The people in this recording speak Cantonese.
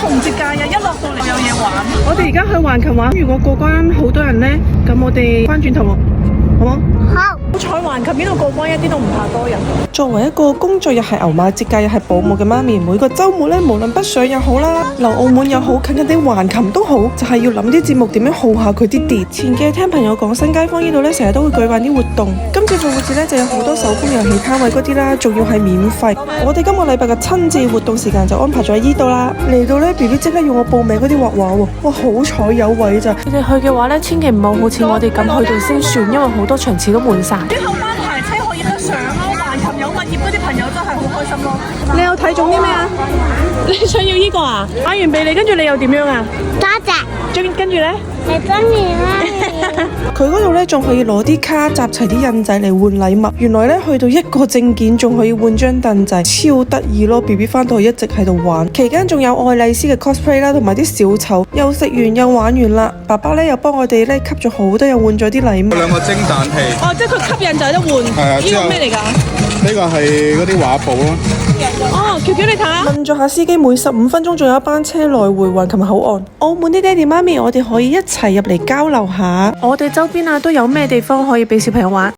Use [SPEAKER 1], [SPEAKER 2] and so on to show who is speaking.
[SPEAKER 1] 重節假日一落到嚟有嘢玩。
[SPEAKER 2] 我哋而家去橫琴玩，如果過關好多人呢，咁我哋翻轉頭喎，好冇？
[SPEAKER 1] 好彩橫琴呢度過關一啲都唔怕多人。
[SPEAKER 2] 作為一個工作日係牛馬節假日係保姆嘅媽咪，每個週末咧，無論北上又好啦，留澳門又好，近近地橫琴都好，就係要諗啲節目點樣耗下佢啲電。前幾日聽朋友講，新街坊呢度咧成日都會舉辦啲活動，今次復活節咧就有好多手工遊戲攤位嗰啲啦，仲要係免費。我哋今個禮拜嘅親子活動時間就安排咗喺呢度啦。嚟到咧 BB 即刻要我報名嗰啲畫畫喎，哇好彩有位咋！你哋去嘅話咧，千祈唔好好似我哋咁去到先算，因為好多場次都滿晒。
[SPEAKER 1] 啲後班排車可以得上咯，橫琴有物業嗰啲朋友真係好開心咯。
[SPEAKER 2] 你有睇中啲咩啊？你想要呢個啊？買完俾你，跟住你又點樣啊？
[SPEAKER 3] 多謝。
[SPEAKER 2] 跟住咧？
[SPEAKER 3] 你中意咩？
[SPEAKER 2] 佢嗰度咧仲可以攞啲卡集齊啲印仔嚟換禮物。原來咧去到一個證件仲可以換張凳仔，超得意咯 ！BB 翻到去一直喺度玩，期間仲有愛麗絲嘅 cosplay 啦，同埋啲小丑，又食完又玩完啦。爸爸咧又幫我哋咧吸咗好多，又換咗啲禮物。
[SPEAKER 4] 兩個蒸蛋器。
[SPEAKER 2] 哦，即係佢吸引就有得換。
[SPEAKER 4] 係啊，
[SPEAKER 2] 呢個咩嚟㗎？
[SPEAKER 4] 呢個係嗰啲畫布咯。
[SPEAKER 2] 哦，喬喬你睇下。問咗下司機，每15分鐘仲有一班車來回橫琴口岸。澳門啲爹哋媽咪，我哋可以一齊入嚟交流下。我哋周邊啊都有咩地方可以俾小朋友玩？